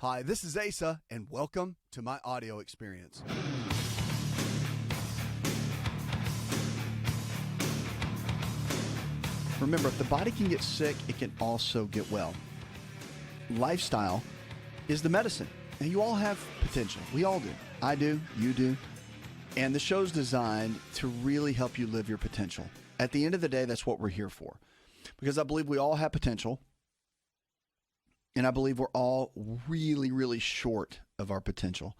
Hi, this is Asa, and welcome to my audio experience. Remember, if the body can get sick, it can also get well. Lifestyle is the medicine. And you all have potential. We all do. I do. You do. And the show's designed to really help you live your potential. At the end of the day, that's what we're here for. Because I believe we all have potential. And I believe we're all really, really short of our potential.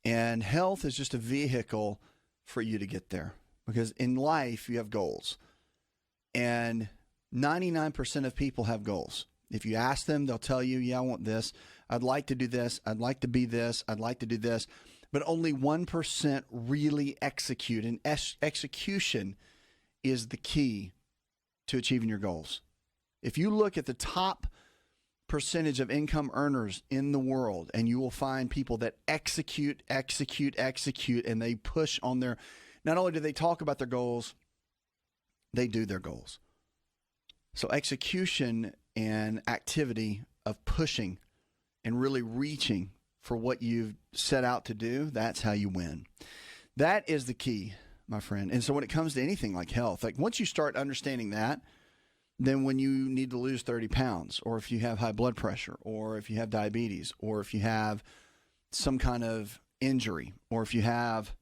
And health is just a vehicle for you to get there. Because in life, you have goals. And 99% of people have goals. If you ask them, they'll tell you, yeah, I want this. I'd like to do this. I'd like to be this. I'd like to do this. But only 1% really execute. And execution is the key to achieving your goals. If you look at the top percentage of income earners in the world, and you will find people that execute, and they push on their, not only do they talk about their goals, they do their goals. So execution and activity of pushing and really reaching for what you've set out to do, that's how you win. That is the key, my friend. And so when it comes to anything like health, like once you start understanding that, then when you need to lose 30 pounds, or if you have high blood pressure, or if you have diabetes, or if you have some kind of injury, or if you have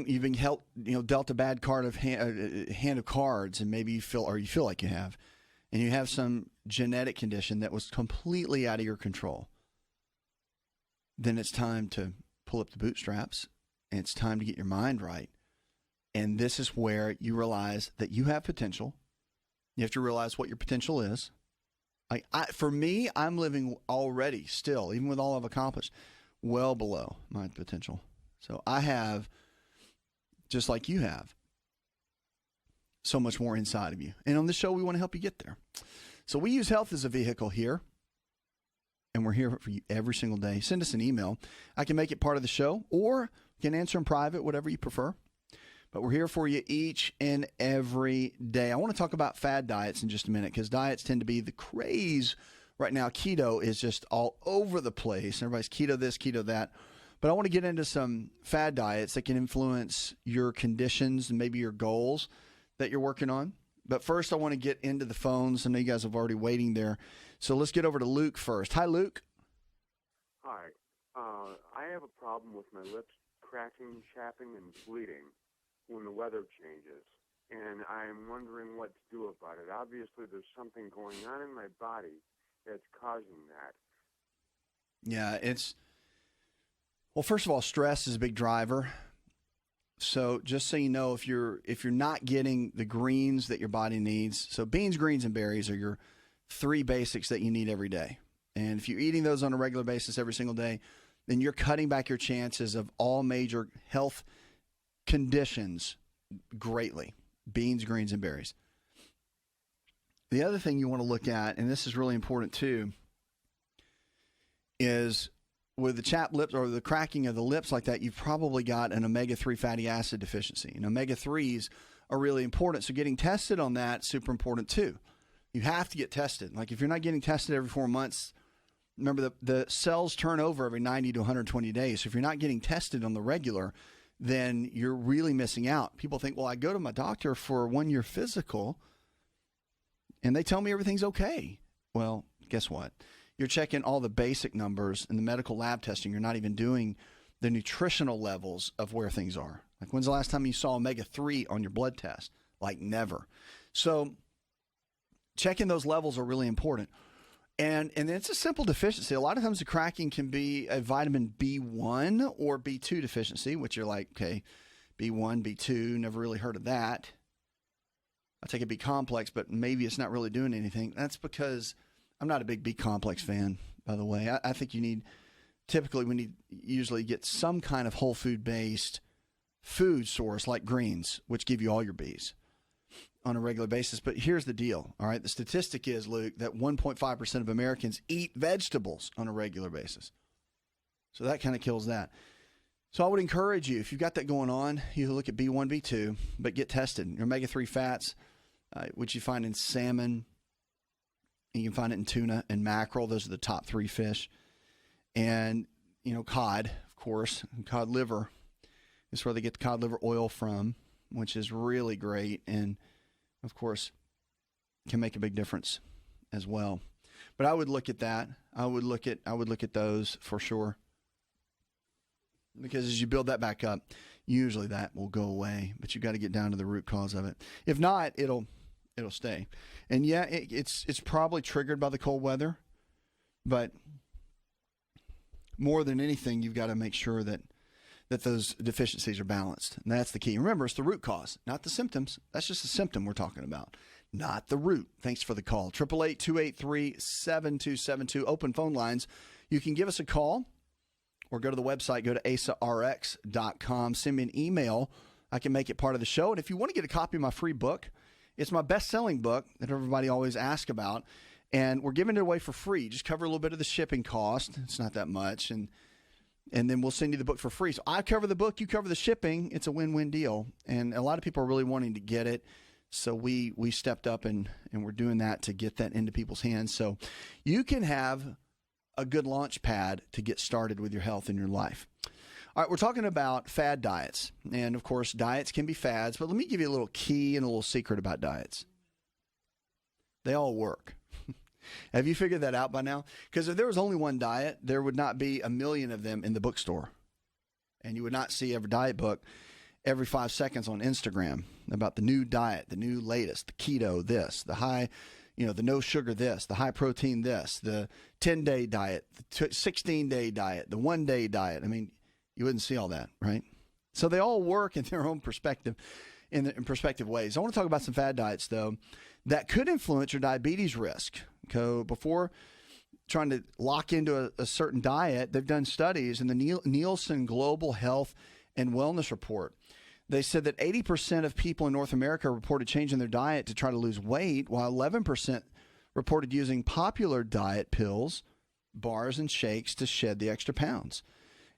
you've been dealt a bad hand of cards, and maybe you feel like you have, and you have some genetic condition that was completely out of your control, then it's time to pull up the bootstraps, and it's time to get your mind right. And this is where you realize that you have potential. You have to realize what your potential is. For me, I'm living already still, even with all I've accomplished, well below my potential. So I have, just like you have, so much more inside of you. And on this show, we want to help you get there. So we use health as a vehicle here. And we're here for you every single day. Send us an email. I can make it part of the show, or you can answer in private, whatever you prefer. But we're here for you each and every day. I want to talk about fad diets in just a minute, because diets tend to be the craze right now. Keto is just all over the place. Everybody's keto this, keto that. But I want to get into some fad diets that can influence your conditions and maybe your goals that you're working on. But first, I want to get into the phones. I know you guys have already waiting there. So let's get over to Luke first. Hi, Luke. Hi. I have a problem with my lips cracking, chapping, and bleeding when the weather changes, and I'm wondering what to do about it. Obviously, there's something going on in my body that's causing that. Yeah, well, first of all, stress is a big driver. So just so you know, if you're not getting the greens that your body needs, so beans, greens, and berries are your three basics that you need every day. And if you're eating those on a regular basis every single day, then you're cutting back your chances of all major health conditions greatly. Beans, greens, and berries. The other thing you want to look at, and this is really important too, is with the chapped lips or the cracking of the lips like that, you've probably got an omega-3 fatty acid deficiency. And omega-3s are really important. So getting tested on that is super important too. You have to get tested. Like if you're not getting tested every 4 months, remember the cells turn over every 90 to 120 days. So if you're not getting tested on the regular, then you're really missing out. People think, well, I go to my doctor for a 1-year physical and they tell me everything's okay. Well, guess what? You're checking all the basic numbers in the medical lab testing. You're not even doing the nutritional levels of where things are. Like when's the last time you saw omega-3 on your blood test? Like never. So checking those levels are really important. And it's a simple deficiency. A lot of times the cracking can be a vitamin B1 or B2 deficiency, which you're like, okay, B1, B2, never really heard of that. I take a B complex, but maybe it's not really doing anything. That's because I'm not a big B complex fan, by the way. I think we usually get some kind of whole food based food source like greens, which give you all your Bs on a regular basis. But here's the deal, all right? The statistic is, Luke, that 1.5% of Americans eat vegetables on a regular basis. So that kind of kills that. So I would encourage you, if you've got that going on, you look at B1, B2, but get tested. Your omega-3 fats, which you find in salmon, You can find it in tuna and mackerel. Those are the top 3 fish. And, cod, of course, and cod liver is where they get the cod liver oil from, which is really great. And, of course, can make a big difference as well. But I would look at that. I would look at those for sure. Because as you build that back up, usually that will go away. But you got to get down to the root cause of it. If not, it'll stay. And yeah, it's probably triggered by the cold weather, but more than anything, you've got to make sure that those deficiencies are balanced. And that's the key. Remember, it's the root cause, not the symptoms. That's just a symptom we're talking about, not the root. Thanks for the call. 888-283-7272. Open phone lines. You can give us a call or go to the website, go to asarx.com. Send me an email. I can make it part of the show. And if you want to get a copy of my free book, it's my best-selling book that everybody always asks about, and we're giving it away for free. Just cover a little bit of the shipping cost. It's not that much, and then we'll send you the book for free. So I cover the book, you cover the shipping. It's a win-win deal, and a lot of people are really wanting to get it, so we stepped up, and we're doing that to get that into people's hands. So you can have a good launch pad to get started with your health in your life. All right, we're talking about fad diets. And, of course, diets can be fads. But let me give you a little key and a little secret about diets. They all work. Have you figured that out by now? Because if there was only one diet, there would not be a million of them in the bookstore. And you would not see every diet book every 5 seconds on Instagram about the new diet, the new latest, the keto this, the high, the no sugar this, the high protein this, the 10-day diet, the 16-day diet, the 1-day diet. I mean, you wouldn't see all that, right? So they all work in their own perspective, in perspective ways. I want to talk about some fad diets, though, that could influence your diabetes risk. So before trying to lock into a certain diet, they've done studies in the Nielsen Global Health and Wellness Report. They said that 80% of people in North America reported changing their diet to try to lose weight, while 11% reported using popular diet pills, bars, and shakes to shed the extra pounds.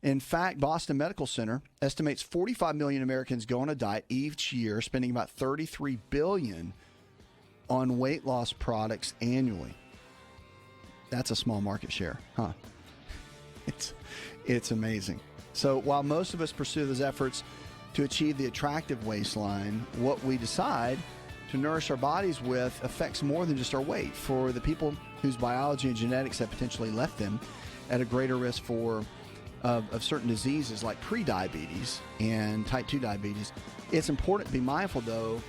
In fact, Boston Medical Center estimates 45 million Americans go on a diet each year, spending about $33 billion on weight loss products annually. That's a small market share, huh? It's amazing. So while most of us pursue those efforts to achieve the attractive waistline, what we decide to nourish our bodies with affects more than just our weight. For the people whose biology and genetics have potentially left them at a greater risk of certain diseases like prediabetes and type 2 diabetes, it's important to be mindful, though,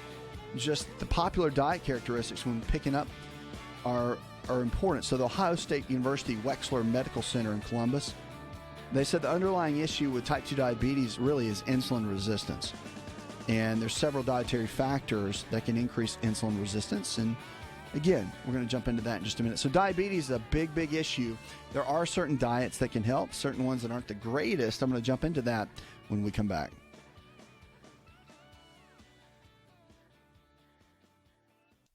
just the popular diet characteristics when picking up are important. So the Ohio State University Wexler Medical Center in Columbus, they said the underlying issue with type 2 diabetes really is insulin resistance. And there's several dietary factors that can increase insulin resistance. And again, we're going to jump into that in just a minute. So diabetes is a big, big issue. There are certain diets that can help, certain ones that aren't the greatest. I'm going to jump into that when we come back.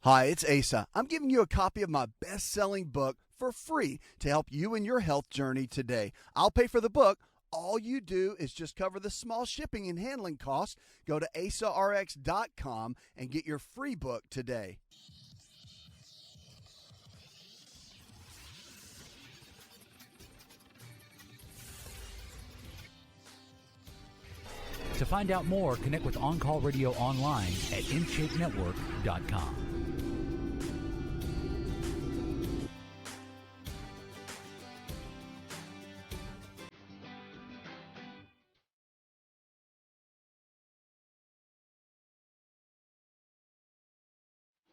Hi, it's Asa. I'm giving you a copy of my best-selling book for free to help you in your health journey today. I'll pay for the book. All you do is just cover the small shipping and handling costs. Go to asarx.com and get your free book today. To find out more, connect with On Call Radio online at InShapeNetwork.com.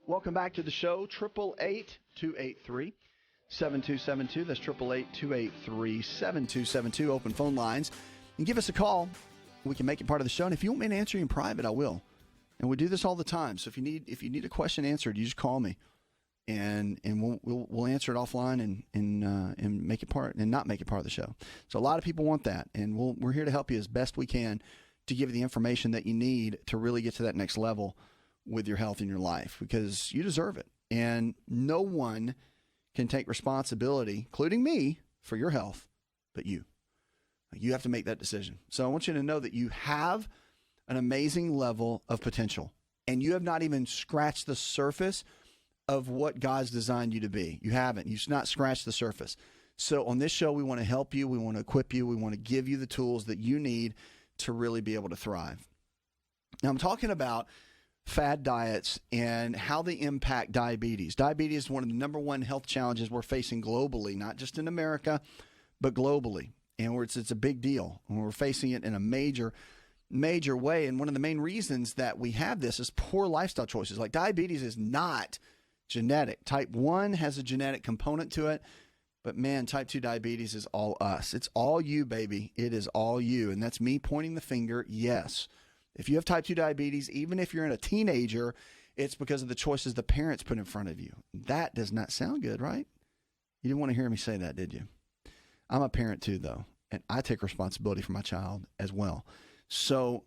Welcome back to the show, 888-283-7272. That's 888-283-7272. Open phone lines. And give us a call. We can make it part of the show. And if you want me to answer you in private, I will. And we do this all the time. So if you need a question answered, you just call me, and we'll answer it offline and make it part and not make it part of the show. So a lot of people want that, and we're here to help you as best we can to give you the information that you need to really get to that next level with your health in your life, because you deserve it. And no one can take responsibility, including me, for your health but you. You have to make that decision. So I want you to know that you have an amazing level of potential, and you have not even scratched the surface of what God's designed you to be. You haven't. You've not scratched the surface. So on this show, we want to help you. We want to equip you. We want to give you the tools that you need to really be able to thrive. Now, I'm talking about fad diets and how they impact diabetes. Diabetes is one of the number one health challenges we're facing globally, not just in America, but globally. And it's a big deal. And we're facing it in a major way. And one of the main reasons that we have this is poor lifestyle choices. Like, diabetes is not genetic. Type 1 has a genetic component to it. But man, type 2 diabetes is all us. It's all you, baby. It is all you. And that's me pointing the finger. Yes. If you have type 2 diabetes, even if you're a teenager, it's because of the choices the parents put in front of you. That does not sound good, right? You didn't want to hear me say that, did you? I'm a parent too, though, and I take responsibility for my child as well. So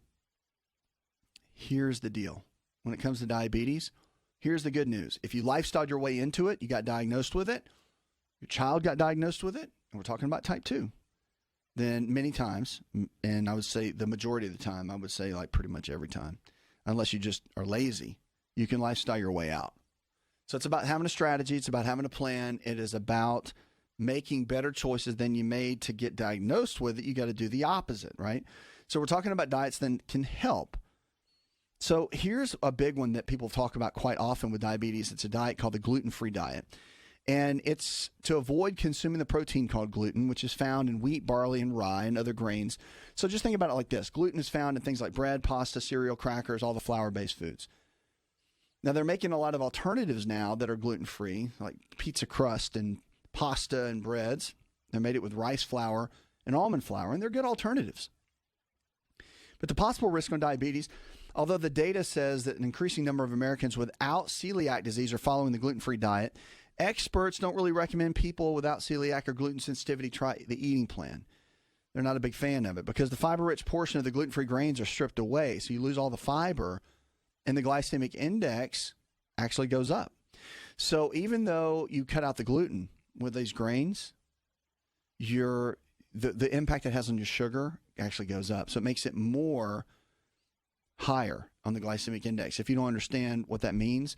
here's the deal. When it comes to diabetes, here's the good news. If you lifestyled your way into it, you got diagnosed with it, your child got diagnosed with it, and we're talking about type 2, then many times, and I would say the majority of the time, I would say like pretty much every time, unless you just are lazy, you can lifestyle your way out. So it's about having a strategy. It's about having a plan. It is about making better choices than you made to get diagnosed with it. You got to do the opposite, right? So we're talking about diets that can help. So here's a big one that people talk about quite often with diabetes. It's a diet called the gluten-free diet. And it's to avoid consuming the protein called gluten, which is found in wheat, barley, and rye and other grains. So just think about it like this. Gluten is found in things like bread, pasta, cereal, crackers, all the flour-based foods. Now, they're making a lot of alternatives now that are gluten-free, like pizza crust and pasta and breads. They made it with rice flour and almond flour, and they're good alternatives. But the possible risk on diabetes, although the data says that an increasing number of Americans without celiac disease are following the gluten-free diet, experts don't really recommend people without celiac or gluten sensitivity try the eating plan. They're not a big fan of it because the fiber-rich portion of the gluten-free grains are stripped away, so you lose all the fiber, and the glycemic index actually goes up. So even though you cut out the gluten with these grains, the impact it has on your sugar actually goes up. So it makes it more higher on the glycemic index. If you don't understand what that means,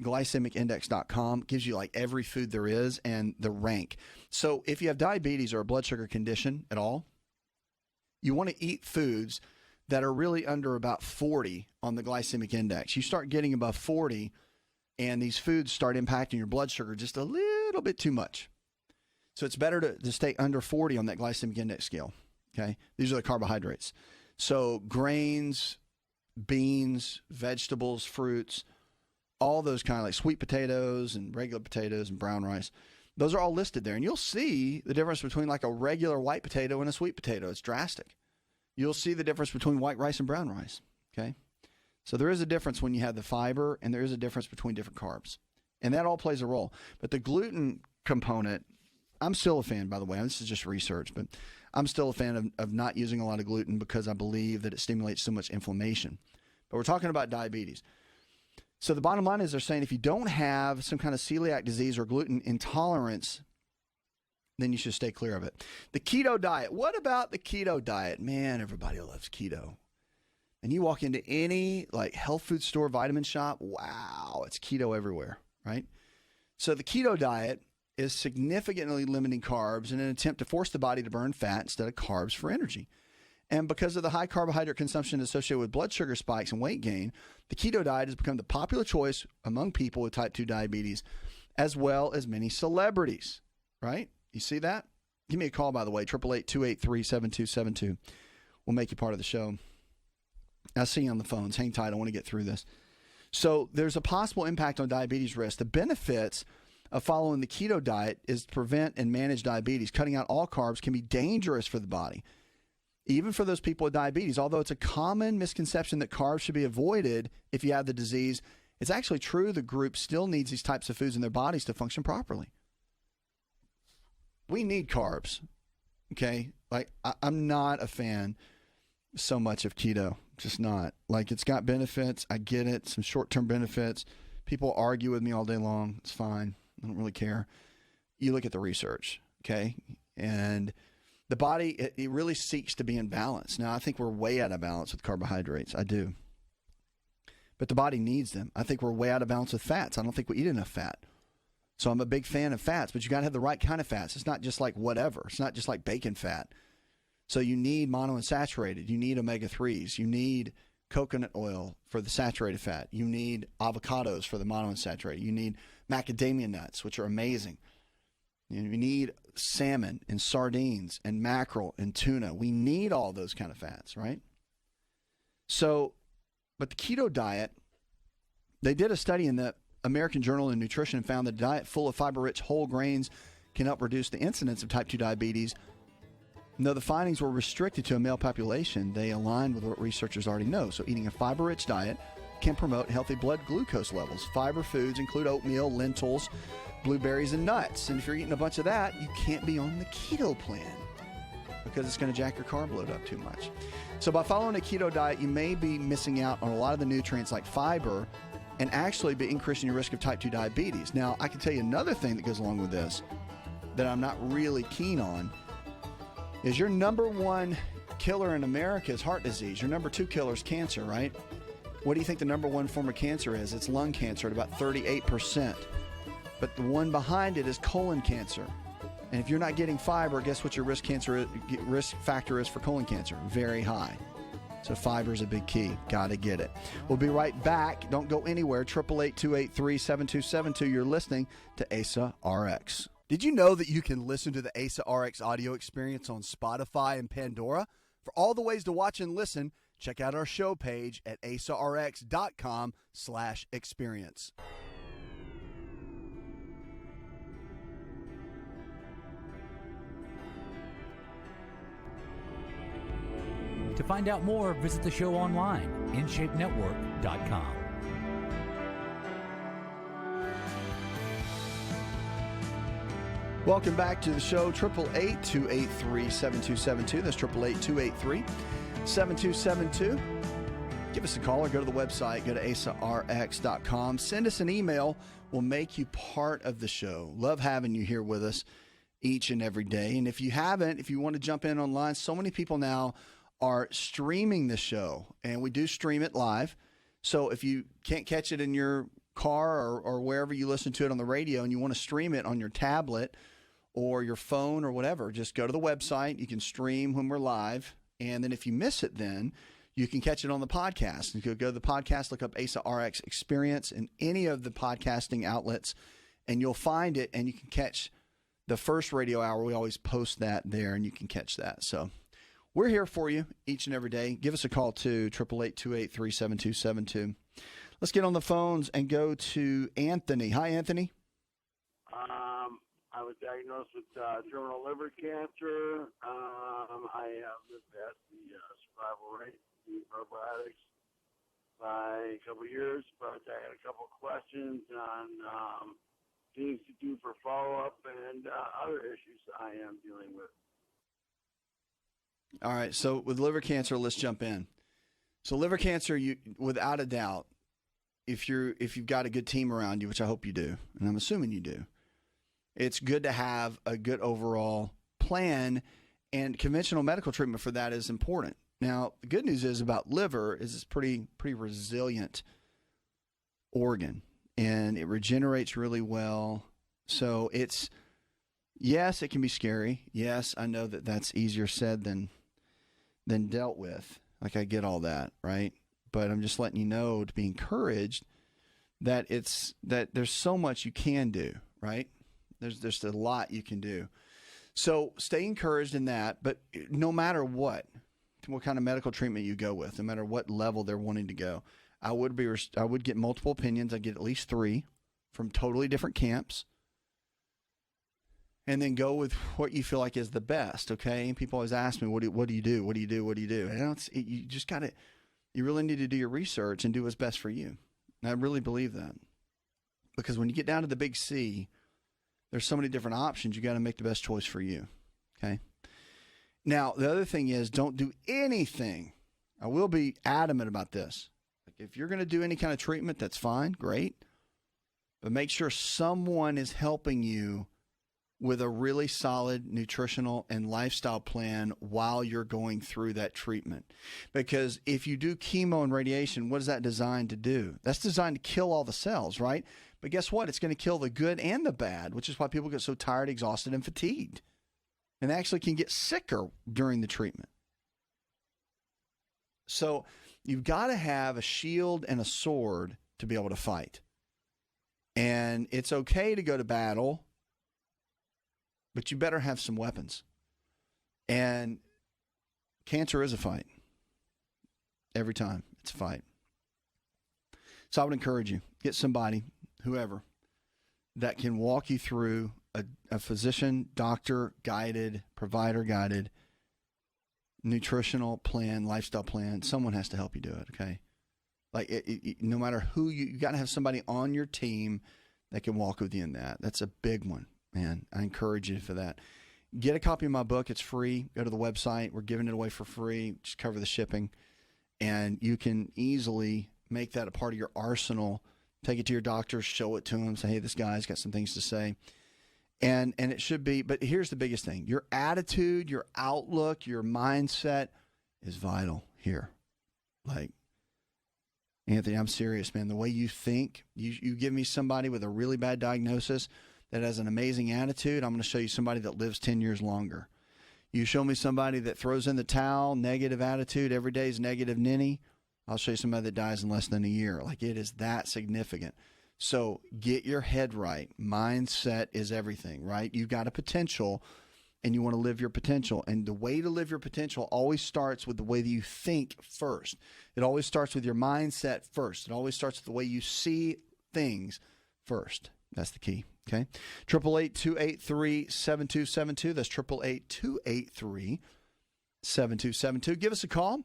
glycemicindex.com gives you like every food there is and the rank. So if you have diabetes or a blood sugar condition at all, you want to eat foods that are really under about 40 on the glycemic index. You start getting above 40 and these foods start impacting your blood sugar just a little bit too much. So it's better to stay under 40 on that glycemic index scale. Okay. These are the carbohydrates. So grains, beans, vegetables, fruits, all those kind of like sweet potatoes and regular potatoes and brown rice. Those are all listed there. And you'll see the difference between like a regular white potato and a sweet potato. It's drastic. You'll see the difference between white rice and brown rice. Okay. So there is a difference when you have the fiber, and there is a difference between different carbs. And that all plays a role. But the gluten component, I'm still a fan, by the way. This is just research, but I'm still a fan of not using a lot of gluten because I believe that it stimulates so much inflammation. But we're talking about diabetes. So the bottom line is they're saying if you don't have some kind of celiac disease or gluten intolerance, then you should stay clear of it. The keto diet. What about the keto diet? Man, everybody loves keto. And you walk into any like health food store, vitamin shop, wow, it's keto everywhere, right? So the keto diet is significantly limiting carbs in an attempt to force the body to burn fat instead of carbs for energy. And because of the high carbohydrate consumption associated with blood sugar spikes and weight gain, the keto diet has become the popular choice among people with type 2 diabetes, as well as many celebrities, right? You see that? Give me a call, by the way, 888-283-7272. We'll make you part of the show. I see you on the phones. Hang tight. I want to get through this. So there's a possible impact on diabetes risk. The benefits of following the keto diet is to prevent and manage diabetes. Cutting out all carbs can be dangerous for the body, even for those people with diabetes. Although it's a common misconception that carbs should be avoided if you have the disease, it's actually true the group still needs these types of foods in their bodies to function properly. We need carbs, okay? Like, I'm not a fan so much of keto, just not. Like, it's got benefits. I get it, some short-term benefits. People argue with me all day long. It's fine. I don't really care. You look at the research, okay? And the body, it really seeks to be in balance. Now, I think we're way out of balance with carbohydrates. I do. but the body needs them. I think we're way out of balance with fats. I don't think we eat enough fat. So I'm a big fan of fats, but you got to have the right kind of fats. It's not just like whatever. It's not just like bacon fat. So you need monounsaturated. You need omega-3s. You need coconut oil for the saturated fat. You need avocados for the monounsaturated. You need macadamia nuts, which are amazing. You need salmon and sardines and mackerel and tuna. We need all those kind of fats, right? So, but the keto diet, they did a study in the American Journal of Nutrition and found that a diet full of fiber-rich whole grains can help reduce the incidence of type 2 diabetes. And though the findings were restricted to a male population, they aligned with what researchers already know. So eating a fiber-rich diet can promote healthy blood glucose levels. Fiber foods include oatmeal, lentils, blueberries, and nuts. And if you're eating a bunch of that, you can't be on the keto plan because it's going to jack your carb load up too much. So by following a keto diet, you may be missing out on a lot of the nutrients like fiber and actually be increasing your risk of type 2 diabetes. Now, I can tell you another thing that goes along with this that I'm not really keen on is your number one killer in America is heart disease. Your number two killer is cancer, right? What do you think the number one form of cancer is? It's lung cancer at about 38%. But the one behind it is colon cancer. And if you're not getting fiber, guess what your risk factor is for colon cancer? Very high. So fiber is a big key. Got to get it. We'll be right back. Don't go anywhere. 888-283-7272. You're listening to Asa Rx. Did you know that you can listen to the Asa Rx audio experience on Spotify and Pandora? For all the ways to watch and listen, check out our show page at asarx.com/experience. To find out more, visit the show online, InShapeNetwork.com. Welcome back to the show, 888-283-7272. That's 888-283-7272. Give us a call or go to the website. Go to asarx.com. Send us an email. We'll make you part of the show. Love having you here with us each and every day. And if you haven't, if you want to jump in online, so many people now are streaming the show, and we do stream it live. So if you can't catch it in your car or wherever you listen to it on the radio and you want to stream it on your tablet or your phone or whatever, just go to the website. You can stream when we're live. And then if you miss it, then you can catch it on the podcast. You could go to the podcast, look up Asa Rx Experience in any of the podcasting outlets, and you'll find it, and you can catch the first radio hour. We always post that there, and you can catch that. So we're here for you each and every day. Give us a call to 888-283-7272. Let's get on the phones and go to Anthony. Hi, Anthony. I was diagnosed with terminal liver cancer. I have lived past the survival rate, the probiotics, by a couple of years, but I had a couple of questions on things to do for follow-up and other issues I am dealing with. All right, so with liver cancer, let's jump in. So liver cancer, you without a doubt, if you've got a good team around you, which I hope you do, and I'm assuming you do, it's good to have a good overall plan, and conventional medical treatment for that is important. Now, the good news is about liver is it's pretty resilient organ, and it regenerates really well. So yes, it can be scary. Yes, I know that that's easier said than dealt with. Like, I get all that, right? But I'm just letting you know to be encouraged that there's so much you can do, right? There's a lot you can do. So stay encouraged in that, but no matter what kind of medical treatment you go with, no matter what level they're wanting to go, I would get multiple opinions. I'd get at least 3 from totally different camps, and then go with what you feel like is the best. Okay. And people always ask me, what do you do? What do you do? What do you do? And you just got to, you really need to do your research and do what's best for you. And I really believe that, because when you get down to the big C, there's so many different options. You got to make the best choice for you. Okay. Now, the other thing is, don't do anything. I will be adamant about this. Like, if you're going to do any kind of treatment, that's fine. Great. But make sure someone is helping you with a really solid nutritional and lifestyle plan while you're going through that treatment. Because if you do chemo and radiation, what is that designed to do? That's designed to kill all the cells, right? But guess what? It's going to kill the good and the bad, which is why people get so tired, exhausted, and fatigued. And they actually can get sicker during the treatment. So you've got to have a shield and a sword to be able to fight. And it's okay to go to battle, but you better have some weapons. And cancer is a fight. Every time it's a fight. So I would encourage you, get somebody, whoever, that can walk you through a physician, doctor guided, provider guided nutritional plan, lifestyle plan. Someone has to help you do it, okay? Like no matter who you got to have somebody on your team that can walk with you in that. That's a big one, man. I encourage you for that. Get a copy of my book. It's free. Go to the website. We're giving it away for free. Just cover the shipping. And you can easily make that a part of your arsenal. Take it to your doctor, show it to him, say, hey, this guy's got some things to say. And it should be, but here's the biggest thing. Your attitude, your outlook, your mindset is vital here. Like, Anthony, I'm serious, man. The way you think, you give me somebody with a really bad diagnosis that has an amazing attitude, I'm going to show you somebody that lives 10 years longer. You show me somebody that throws in the towel, negative attitude, every day is negative ninny, I'll show you somebody that dies in less than a year. Like, it is that significant. So get your head right. Mindset is everything, right? You've got a potential and you want to live your potential. And the way to live your potential always starts with the way that you think first. It always starts with your mindset first. It always starts with the way you see things first. That's the key. Okay. 888-283-7272. That's 888-283-7272. Give us a call.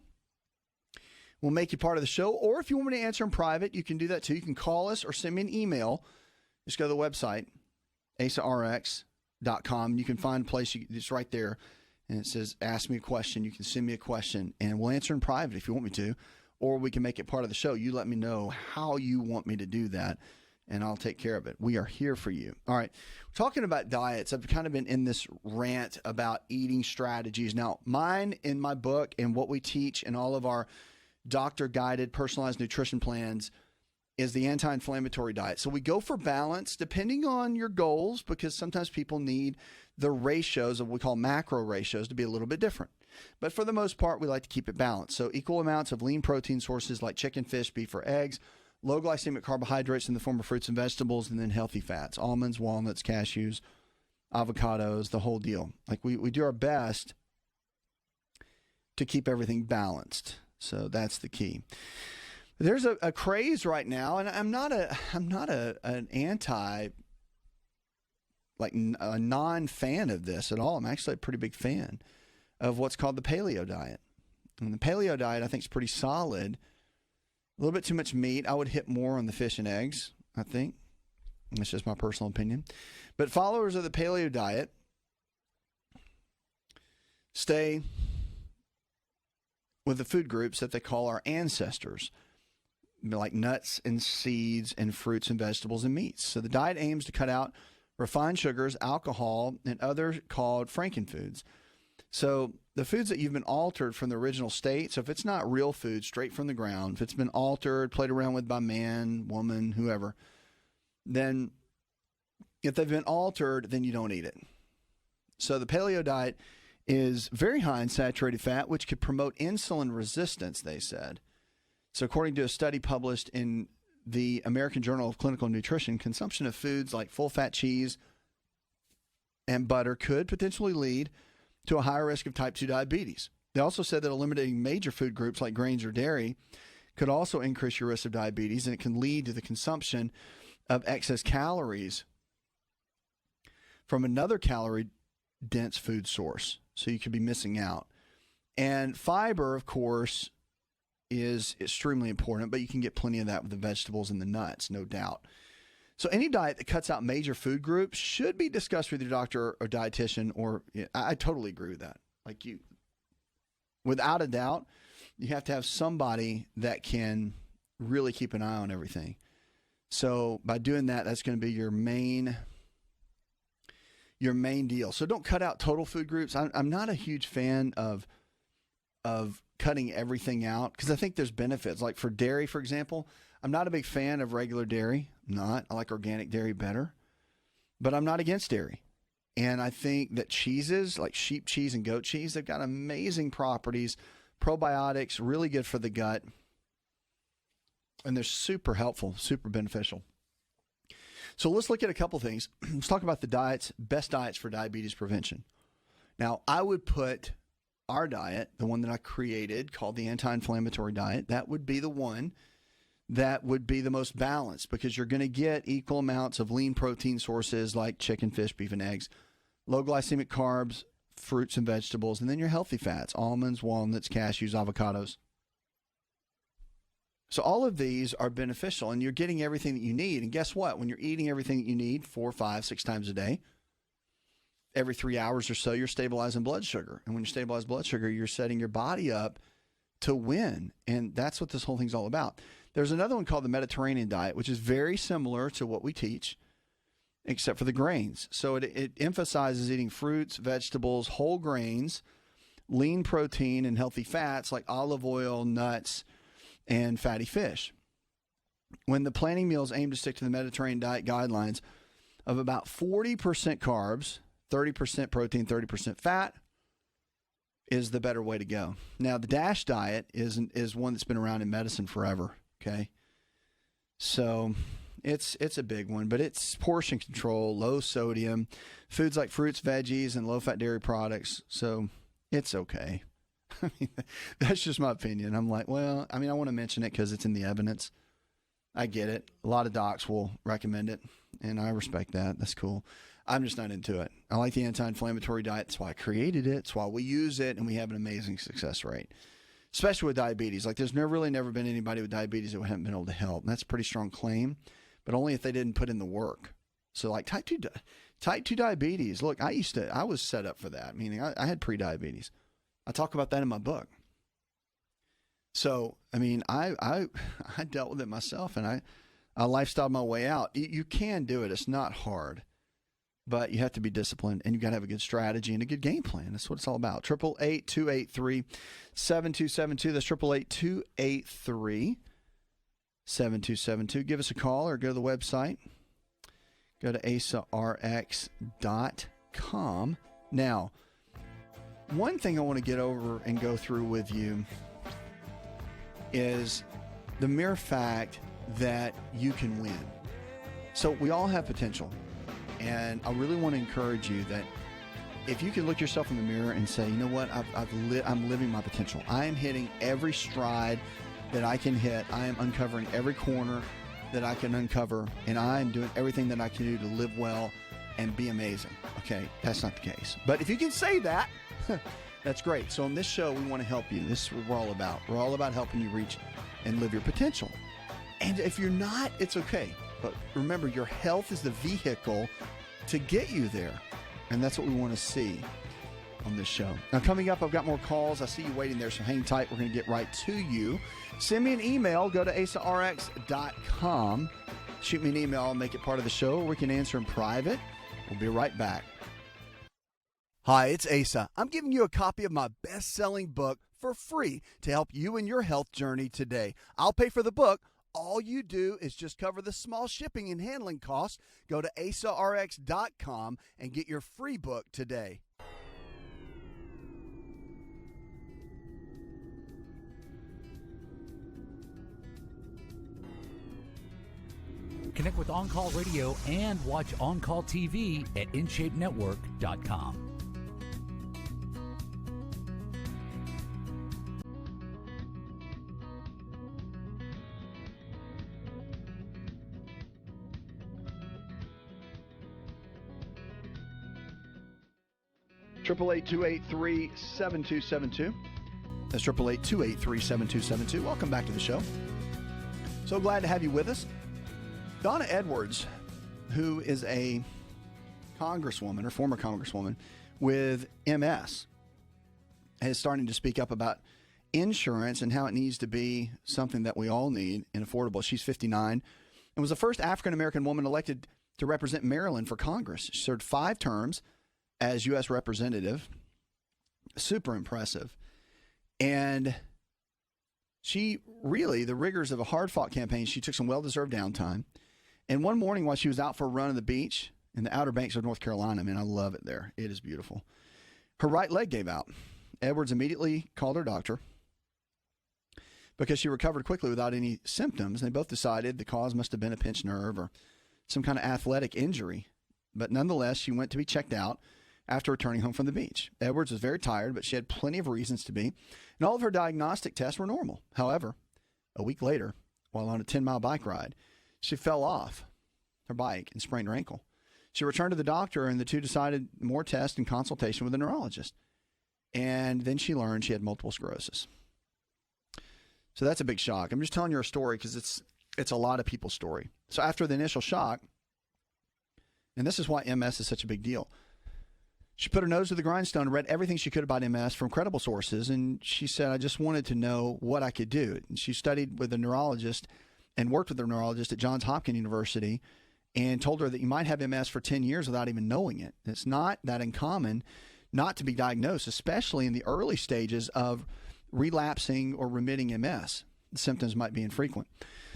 We'll make you part of the show. Or if you want me to answer in private, you can do that too. You can call us or send me an email. Just go to the website, asarx.com. You can find a place, it's right there. And it says, ask me a question. You can send me a question, and we'll answer in private if you want me to. Or we can make it part of the show. You let me know how you want me to do that, and I'll take care of it. We are here for you. All right. Talking about diets, I've kind of been in this rant about eating strategies. Now, mine in my book and what we teach in all of our doctor-guided personalized nutrition plans is the anti-inflammatory diet. So we go for balance depending on your goals, because sometimes people need the ratios of what we call macro ratios to be a little bit different. But for the most part, we like to keep it balanced. So equal amounts of lean protein sources like chicken, fish, beef, or eggs, low glycemic carbohydrates in the form of fruits and vegetables, and then healthy fats, almonds, walnuts, cashews, avocados, the whole deal. Like we do our best to keep everything balanced. So that's the key. There's a craze right now, and I'm not an anti, like a non-fan of this at all. I'm actually a pretty big fan of what's called the paleo diet. And the paleo diet, I think, is pretty solid. A little bit too much meat. I would hit more on the fish and eggs, I think. That's just my personal opinion. But followers of the paleo diet stay with the food groups that they call our ancestors, like nuts and seeds and fruits and vegetables and meats. So the diet aims to cut out refined sugars, alcohol, and other called frankenfoods. So the foods that you've been altered from the original state, so if it's not real food straight from the ground, if it's been altered, played around with by man, woman, whoever, then if they've been altered, then you don't eat it. So the paleo diet is very high in saturated fat, which could promote insulin resistance, they said. So according to a study published in the American Journal of Clinical Nutrition, consumption of foods like full-fat cheese and butter could potentially lead to a higher risk of type 2 diabetes. They also said that eliminating major food groups like grains or dairy could also increase your risk of diabetes, and it can lead to the consumption of excess calories from another calorie-dense food source. So you could be missing out. And fiber, of course, is extremely important, but you can get plenty of that with the vegetables and the nuts, no doubt. So any diet that cuts out major food groups should be discussed with your doctor or dietitian, or I totally agree with that. Like without a doubt, you have to have somebody that can really keep an eye on everything. So by doing that, that's going to be your main your main deal. So don't cut out total food groups. I'm not a huge fan of cutting everything out because I think there's benefits. Like for dairy, for example, I'm not a big fan of regular dairy. I'm not. I like organic dairy better, but I'm not against dairy. And I think that cheeses like sheep cheese and goat cheese, they've got amazing properties, probiotics, really good for the gut. And they're super helpful, super beneficial. So let's look at a couple things. Let's talk about the diets, best diets for diabetes prevention. Now, I would put our diet, the one that I created called the anti-inflammatory diet, that would be the one that would be the most balanced because you're going to get equal amounts of lean protein sources like chicken, fish, beef, and eggs, low glycemic carbs, fruits and vegetables, and then your healthy fats, almonds, walnuts, cashews, avocados. So all of these are beneficial, and you're getting everything that you need. And guess what? When you're eating everything that you need 4, 5, 6 times a day, every 3 hours or so, you're stabilizing blood sugar. And when you stabilize blood sugar, you're setting your body up to win. And that's what this whole thing's all about. There's another one called the Mediterranean diet, which is very similar to what we teach, except for the grains. So it emphasizes eating fruits, vegetables, whole grains, lean protein, and healthy fats like olive oil, nuts, and fatty fish. When the planning meals aim to stick to the Mediterranean diet guidelines of about 40% carbs, 30% protein, 30% fat is the better way to go. Now, the DASH diet is one that's been around in medicine forever, okay? So it's a big one, but it's portion control, low sodium, foods like fruits, veggies, and low-fat dairy products. So it's okay. I mean, that's just my opinion. I'm like, well, I mean, I want to mention it because it's in the evidence. I get it. A lot of docs will recommend it, and I respect that. That's cool. I'm just not into it. I like the anti-inflammatory diet. That's why I created it. That's why we use it, and we have an amazing success rate, especially with diabetes. Like, there's never been anybody with diabetes that we haven't been able to help, and that's a pretty strong claim, but only if they didn't put in the work. So, like, type 2 diabetes. Look, I was set up for that, meaning I had pre-diabetes. I talk about that in my book. So, I mean, I dealt with it myself, and I lifestyled my way out. You can do it. It's not hard, but you have to be disciplined, and you got to have a good strategy and a good game plan. That's what it's all about. 888-283-7272. That's 888-283-7272. Give us a call or go to the website. Go to asarx.com. Now, one thing I want to get over and go through with you is the mere fact that you can win. So we all have potential. And I really want to encourage you that if you can look yourself in the mirror and say, you know what, I'm living my potential. I am hitting every stride that I can hit. I am uncovering every corner that I can uncover. And I am doing everything that I can do to live well and be amazing. Okay, that's not the case. But if you can say that, that's great. So on this show, we want to help you. This is what we're all about. We're all about helping you reach and live your potential. And if you're not, it's okay. But remember, your health is the vehicle to get you there. And that's what we want to see on this show. Now, coming up, I've got more calls. I see you waiting there, so hang tight. We're going to get right to you. Send me an email. Go to asarx.com. Shoot me an email. I'll make it part of the show. We can answer in private. We'll be right back. Hi, it's Asa. I'm giving you a copy of my best-selling book for free to help you in your health journey today. I'll pay for the book. All you do is just cover the small shipping and handling costs. Go to asarx.com and get your free book today. Connect with On Call Radio and watch On Call TV at InShapeNetwork.com. Triple 888-283-7272. That's 888-283-7272. Welcome back to the show. So glad to have you with us. Donna Edwards, who is a congresswoman or former congresswoman with MS, is starting to speak up about insurance and how it needs to be something that we all need and affordable. She's 59 and was the first African-American woman elected to represent Maryland for Congress. She served 5 terms as U.S. representative. Super impressive. And she really, the rigors of a hard-fought campaign, she took some well-deserved downtime. And one morning while she was out for a run on the beach in the Outer Banks of North Carolina, man, I love it there. It is beautiful. Her right leg gave out. Edwards immediately called her doctor because she recovered quickly without any symptoms. They both decided the cause must have been a pinched nerve or some kind of athletic injury. But nonetheless, she went to be checked out after returning home from the beach. Edwards was very tired, but she had plenty of reasons to be. And all of her diagnostic tests were normal. However, a week later, while on a 10-mile bike ride, she fell off her bike and sprained her ankle. She returned to the doctor, and the two decided more tests and consultation with a neurologist. And then she learned she had multiple sclerosis. So that's a big shock. I'm just telling you her story because it's a lot of people's story. So after the initial shock, and this is why MS is such a big deal, she put her nose to the grindstone and read everything she could about MS from credible sources. And she said, I just wanted to know what I could do. And she studied with a neurologist and worked with a neurologist at Johns Hopkins University and told her that you might have MS for 10 years without even knowing it. It's not that uncommon not to be diagnosed, especially in the early stages of relapsing or remitting MS. The symptoms might be infrequent.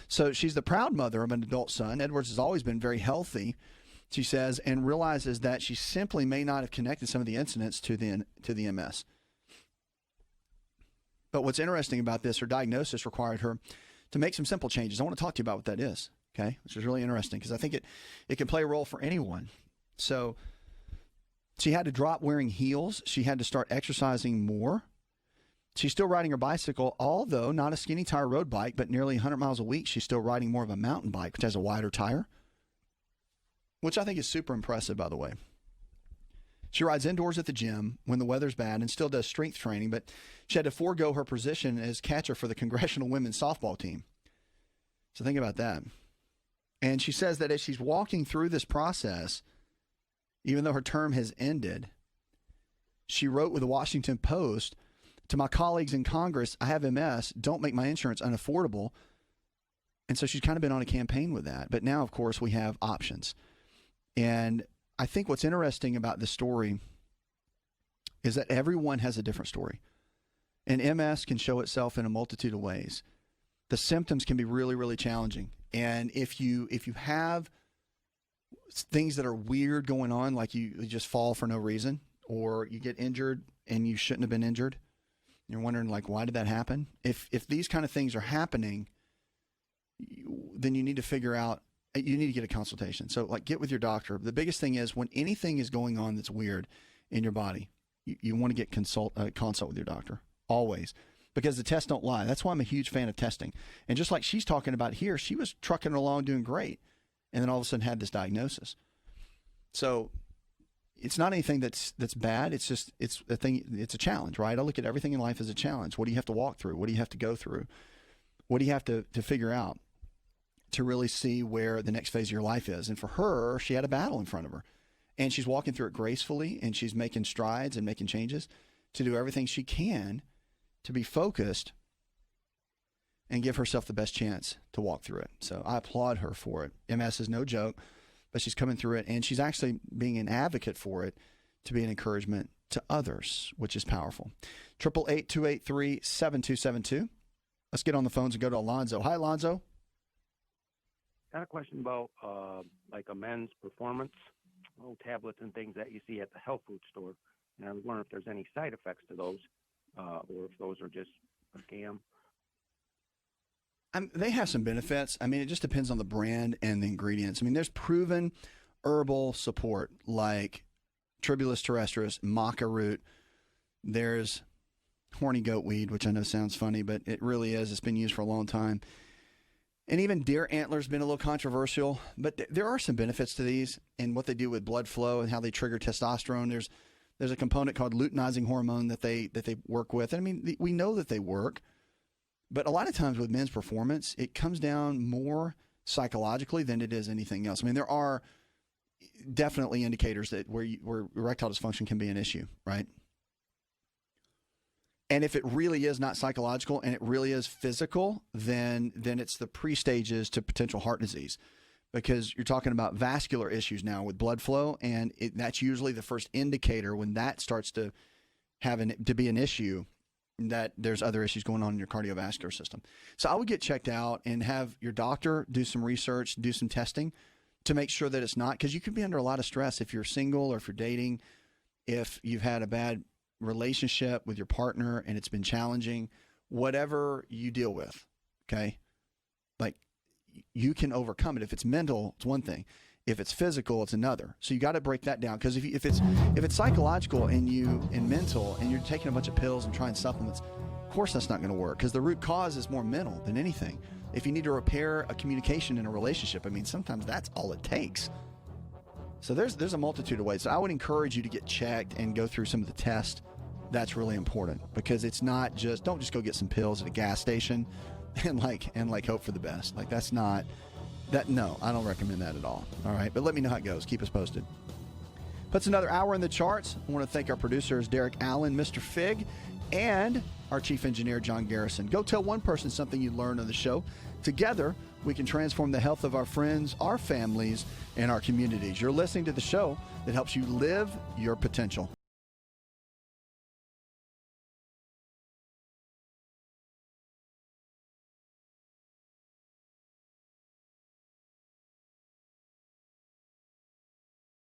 So she's the proud mother of an adult son. Edwards has always been very healthy, she says, and realizes that she simply may not have connected some of the incidents to the MS. But what's interesting about this, her diagnosis required her to make some simple changes. I want to talk to you about what that is, okay? Which is really interesting because I think it can play a role for anyone. So she had to drop wearing heels. She had to start exercising more. She's still riding her bicycle, although not a skinny tire road bike, but nearly 100 miles a week. She's still riding more of a mountain bike, which has a wider tire, which I think is super impressive, by the way. She rides indoors at the gym when the weather's bad and still does strength training, but she had to forego her position as catcher for the Congressional Women's Softball team. So think about that. And she says that as she's walking through this process, even though her term has ended, she wrote with the Washington Post, to my colleagues in Congress, I have MS, don't make my insurance unaffordable. And so she's kind of been on a campaign with that. But now, of course, we have options. And I think what's interesting about this story is that everyone has a different story. And MS can show itself in a multitude of ways. The symptoms can be really, really challenging. And if you have things that are weird going on, like you just fall for no reason, or you get injured and you shouldn't have been injured, you're wondering, like, why did that happen? If these kind of things are happening, then you need to figure out, you need to get a consultation. So, like, get with your doctor. The biggest thing is when anything is going on that's weird in your body, you want to get consult with your doctor, always, because the tests don't lie. That's why I'm a huge fan of testing. And just like she's talking about here, she was trucking along doing great, and then all of a sudden had this diagnosis. So it's not anything that's bad. It's just, it's a thing. It's a challenge, right? I look at everything in life as a challenge. What do you have to walk through? What do you have to go through? What do you have to figure out to really see where the next phase of your life is? And for her, she had a battle in front of her, and she's walking through it gracefully, and she's making strides and making changes to do everything she can to be focused and give herself the best chance to walk through it. So I applaud her for it. MS is no joke, but she's coming through it, and she's actually being an advocate for it to be an encouragement to others, which is powerful. 888-283-7272. Let's get on the phones and go to Alonzo. Hi, Alonzo. Got a question about like a men's performance, tablets and things that you see at the health food store. And I was wondering if there's any side effects to those, or if those are just a scam. They have some benefits. I mean, it just depends on the brand and the ingredients. I mean, there's proven herbal support like Tribulus terrestris, maca root. There's horny goat weed, which I know sounds funny, but it really is. It's been used for a long time. And even deer antler's been a little controversial, but there are some benefits to these and what they do with blood flow and how they trigger testosterone. There's a component called luteinizing hormone that they work with. And I mean, we know that they work. But a lot of times with men's performance, it comes down more psychologically than it is anything else. I mean, there are definitely indicators that where erectile dysfunction can be an issue, right? And if it really is not psychological and it really is physical, then it's the pre-stages to potential heart disease. because you're talking about vascular issues now with blood flow, and that's usually the first indicator when that starts to be an issue, that there's other issues going on in your cardiovascular system. So I would get checked out and have your doctor do some research, do some testing to make sure that it's not, because you can be under a lot of stress if you're single or if you're dating, if you've had a bad relationship with your partner and it's been challenging, whatever you deal with, okay? Like, you can overcome it. If it's mental, it's one thing. If it's physical, it's another. So you got to break that down, because if it's psychological and mental, and you're taking a bunch of pills and trying supplements, of course that's not going to work, because the root cause is more mental than anything. If you need to repair a communication in a relationship, I mean, sometimes that's all it takes. So there's a multitude of ways. So I would encourage you to get checked and go through some of the tests. That's really important, because it's not just, don't just go get some pills at a gas station and hope for the best. Like, that's not that. No, I don't recommend that at all. All right. But let me know how it goes. Keep us posted. Puts another hour in the charts. I want to thank our producers, Derek Allen, Mr. Fig, and our chief engineer, John Garrison. Go tell one person something you learned on the show. Together, we can transform the health of our friends, our families, and our communities. You're listening to the show that helps you live your potential.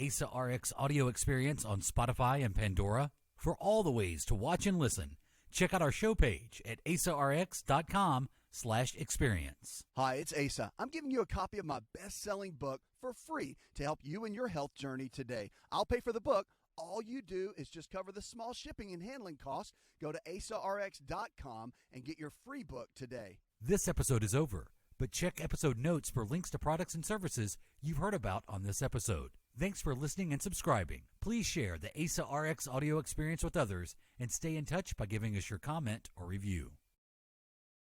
Asa Rx audio experience on Spotify and Pandora. For all the ways to watch and listen, check out our show page at asarx.com/experience. Hi, it's Asa. I'm giving you a copy of my best-selling book for free to help you in your health journey today. I'll pay for the book. All you do is just cover the small shipping and handling costs. Go to asarx.com and get your free book today. This episode is over, but check episode notes for links to products and services you've heard about on this episode. Thanks for listening and subscribing. Please share the Asa Rx audio experience with others and stay in touch by giving us your comment or review.